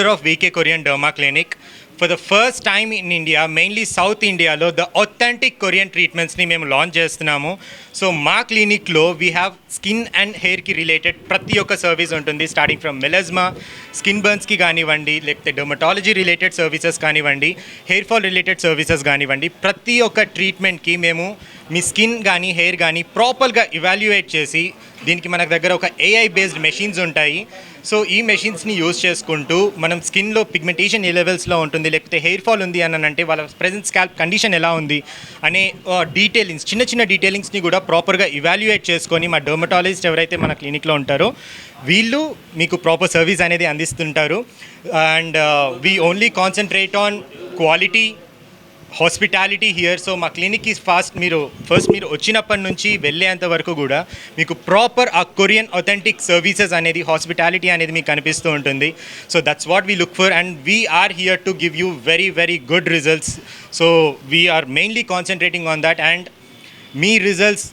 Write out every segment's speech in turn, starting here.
founder of VK Korean Derma Clinic. For the first time in India, mainly South India, the authentic Korean treatments ni మేము launch చేస్తున్నాము. So మా క్లినిక్లో we have skin and హెయిర్కి related ప్రతి ఒక్క service ఉంటుంది. Starting from మెలజ్మా, skin బర్న్స్కి కానివ్వండి, లేకపోతే dermatology related services కానివ్వండి, హెయిర్ ఫాల్ రిలేటెడ్ సర్వీసెస్ కానివ్వండి, ప్రతి ఒక్క ట్రీట్మెంట్కి మేము మీ స్కిన్ కానీ హెయిర్ కానీ ప్రాపర్గా ఇవాల్యుయేట్ చేసి, దీనికి మన దగ్గర ఒక ఏఐ బేస్డ్ మెషిన్స్ ఉంటాయి. సో ఈ మెషిన్స్ని యూజ్ చేసుకుంటూ మనం స్కిన్లో పిగ్మెంటేషన్ ఏ లెవెల్స్లో ఉంటుంది, లేకపోతే హెయిర్ ఫాల్ ఉంది అని అంటే వాళ్ళ ప్రెజెంట్ స్కాల్ప్ కండిషన్ ఎలా ఉంది అనే డీటెయిలింగ్స్, చిన్న చిన్న డీటెయిలింగ్స్ని కూడా ప్రాపర్గా ఇవాల్యుయేట్ చేసుకొని మా డెర్మటాలజిస్ట్ ఎవరైతే మన క్లినిక్లో ఉంటారో వీళ్ళు మీకు ప్రాపర్ సర్వీస్ అనేది అందిస్తుంటారు. And we only concentrate on quality, hospitality here. So మా క్లినిక్కి మీరు వచ్చినప్పటి నుంచి వెళ్ళేంత వరకు కూడా మీకు ప్రాపర్ ఆ కొరియన్ అథెంటిక్ సర్వీసెస్ అనేది, హాస్పిటాలిటీ అనేది మీకు కనిపిస్తూ ఉంటుంది. So that's what we look for and we are here to give you very very good results. So we are mainly concentrating on that and మీ రిజల్ట్స్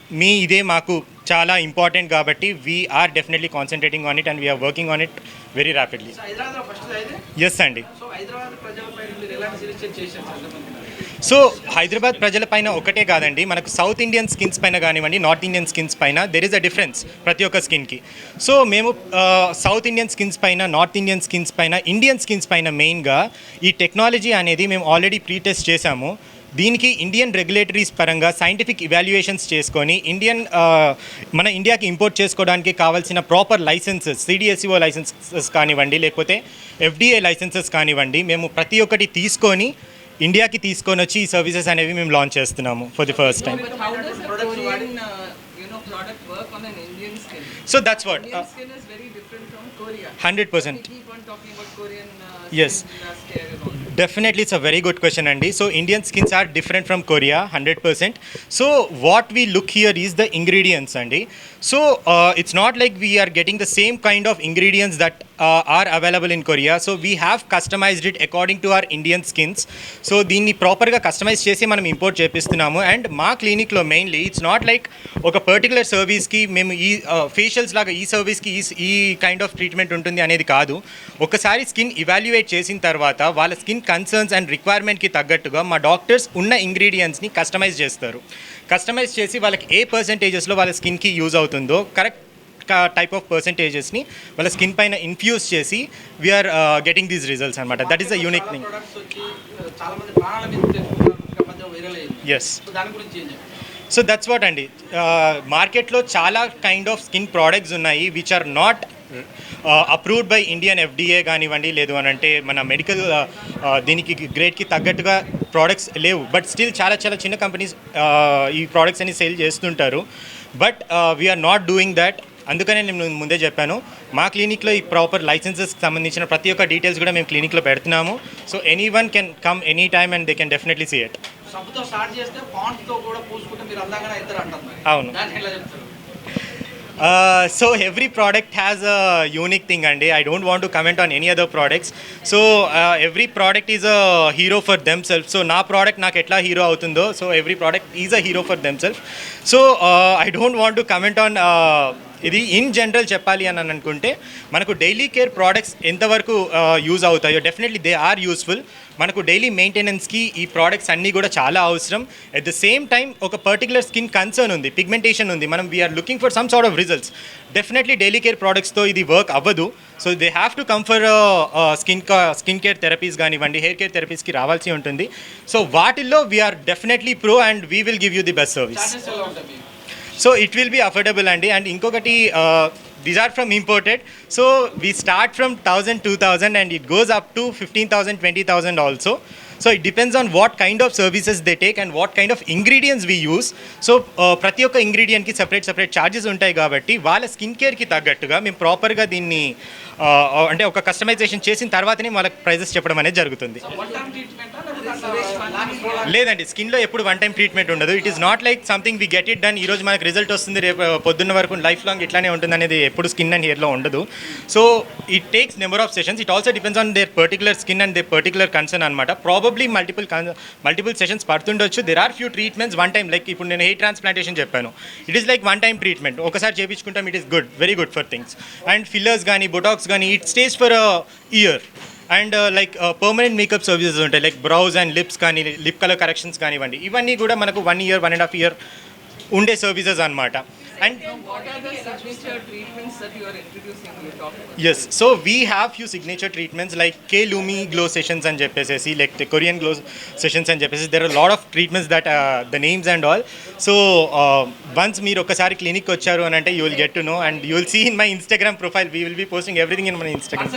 ఇదే మాకు చాలా ఇంపార్టెంట్ కాబట్టి we are definitely concentrating on it and we are working on it very rapidly. Yes అండి. So Hyderabad ప్రజలపైన ఒకటే కాదండి, మనకు సౌత్ ఇండియన్ స్కిన్స్ పైన కానివ్వండి, నార్త్ ఇండియన్ స్కిన్స్ పైన దెర్ ఇస్ అ డిఫరెన్స్ ప్రతి ఒక్క స్కిన్కి. సో మేము సౌత్ ఇండియన్ స్కిన్స్ పైన, నార్త్ ఇండియన్ స్కిన్స్ పైన, ఇండియన్ స్కిన్స్ పైన మెయిన్గా ఈ టెక్నాలజీ అనేది మేము ఆల్రెడీ ప్రీ టెస్ట్ చేశాము. దీనికి ఇండియన్ రెగ్యులేటరీస్ పరంగా సైంటిఫిక్ ఇవాల్యుయేషన్స్ చేసుకొని మన ఇండియాకి ఇంపోర్ట్ చేసుకోవడానికి కావాల్సిన ప్రాపర్ లైసెన్సెస్, సిడిఎస్ఈఓ లైసెన్సెస్ కానివ్వండి, లేకపోతే ఎఫ్డిఏ లైసెన్సెస్ కానివ్వండి, మేము ప్రతి ఒక్కటి తీసుకొని ఇండియాకి తీసుకొని వచ్చి ఈ సర్వీసెస్ అనేవి మేము లాంచ్ చేస్తున్నాము for the first time. So that's what 100%. Yes. Definitely, it's a very good question, Andy. So Indian skins are different from Korea, 100%. So what we look here is the ingredients, Andy. So it's not like we are getting the same kind of ingredients that are available in Korea. So we have customized it according to our Indian skins. So దీన్ని ప్రాపర్గా customise చేసి మనం import చేపిస్తున్నాము. And మా క్లినిక్లో mainly it's not like ఒక particular సర్వీస్కి మేము ఈ facials లాగా ఈ సర్వీస్కి ఈ కైండ్ ఆఫ్ ట్రీట్మెంట్ ఉంటుంది అనేది కాదు. ఒకసారి స్కిన్ ఇవాల్యుయేట్ చేసిన తర్వాత వాళ్ళ స్కిన్ కన్సర్న్స్ అండ్ రిక్వైర్మెంట్కి తగ్గట్టుగా మా డాక్టర్స్ ఉన్న ఇంగ్రీడియంట్స్ని కస్టమైజ్ చేస్తారు. కస్టమైజ్ చేసి వాళ్ళకి ఏ పర్సంటేజెస్లో వాళ్ళ స్కిన్కి యూజ్ అవుతుందో కరెక్ట్ టైప్ ఆఫ్ పర్సంటేజెస్ని వాళ్ళ స్కిన్ పైన ఇన్ఫ్యూజ్ చేసి వీఆర్ గెటింగ్ దీస్ రిజల్ట్స్ అనమాట. That is the unique thing. Yes. So that's what అండి. మార్కెట్లో చాలా కైండ్ ఆఫ్ స్కిన్ ప్రోడక్ట్స్ ఉన్నాయి which are not approved by Indian FDA కానివ్వండి, లేదు అని అంటే మన మెడికల్ దీనికి గ్రేడ్కి తగ్గట్టుగా ప్రోడక్ట్స్ లేవు. బట్ స్టిల్ చాలా చాలా చిన్న కంపెనీస్ ఈ ప్రోడక్ట్స్ అన్ని సేల్ చేస్తుంటారు. But we are not doing that. అందుకనే నేను ముందే చెప్పాను, మా క్లినిక్లో ఈ ప్రాపర్ లైసెన్సెస్కి సంబంధించిన ప్రతి ఒక్క డీటెయిల్స్ కూడా మేము క్లినిక్లో పెడుతున్నాము. So anyone can come any time and they can definitely see it. అవును. So every product has a unique thing, and I don't want to comment on any other products. So every product is a hero for themselves. So na product నాకు ఎట్లా hero అవుతుందో, so every product is a hero for themselves. So I don't want to comment on ఇది in general చెప్పాలి అని అనుకుంటే మనకు daily care products ఎంతవరకు use అవుతాయో డెఫినెట్లీ దే ఆర్ యూస్ఫుల్. మనకు డైలీ మెయింటెనెన్స్కి ఈ ప్రోడక్ట్స్ అన్నీ కూడా చాలా అవసరం. ఎట్ ద సేమ్ టైం ఒక పర్టికులర్ స్కిన్ కన్సర్న్ ఉంది, పిగ్మెంటేషన్ ఉంది, మనం we are looking for some sort of results. Definitely daily care ప్రోడక్ట్స్తో ఇది వర్క్ అవ్వదు. So they have to come for skin care therapies కానివ్వండి, హెయిర్ కేర్ థెరపీస్కి రావాల్సి ఉంటుంది. సో వాటిల్లో we are definitely pro and we will give you the best service. So it will be affordable అండి. అండ్ ఇంకొకటి these are from imported, so we start from 1000 2000 and it goes up to 15000 20000 also. So it depends on what kind of services they take and what kind of ingredients we use. So ప్రతి ఒక్క ఇంగ్రీడియంట్కి separate charges ఉంటాయి కాబట్టి వాళ్ళ skin కేర్కి తగ్గట్టుగా మేము ప్రాపర్గా దీన్ని అంటే ఒక కస్టమైజేషన్ చేసిన తర్వాతనే వాళ్ళకి ప్రైజెస్ చెప్పడం అనేది జరుగుతుంది. లేదండి, స్కిన్లో ఎప్పుడు వన్ టైం ట్రీట్మెంట్ ఉండదు. It is not like something we get it done, ఈరోజు మనకు రిజల్ట్ వస్తుంది, రేపు పొద్దున్న వరకు లైఫ్ లాంగ్ ఇట్లానే ఉంటుంది అనేది ఎప్పుడు స్కిన్ అండ్ హెయిర్లో ఉండదు. So it takes number of sessions. It also depends on their particular skin and their particular concern అనమాట. ప్రాబబ్లీ మల్టిపుల్ సెషన్స్ పడుతుండొచ్చు. There are few treatments one time, like ఇప్పుడు నేను హెయిర్ ట్రాన్స్ప్లాంటేషన్ చెప్పాను, it is like one time treatment. ఒకసారి చేయించుకుంటాం, it is good, very good for things. And fillers కానీ botox కానీ it stays for year. And like permanent makeup services ఉంటాయి, like browse and lips కానీ lip colour corrections కానివ్వండి, ఇవన్నీ కూడా మనకు 1 year 1.5 year ఉండే సర్వీసెస్ అనమాట. And What are the signature treatments that you are introducing? You talk about. Yes, so we have few signature treatments like K lumi glow sessions అని చెప్పేసి, like Korean glow sessions అని చెప్పేసి, there are lot of treatments that the names and all. So once మీరు ఒకసారి clinic వచ్చారు అని అంటే you will get to know and you will see in my Instagram profile, we will be posting everything in my Instagram.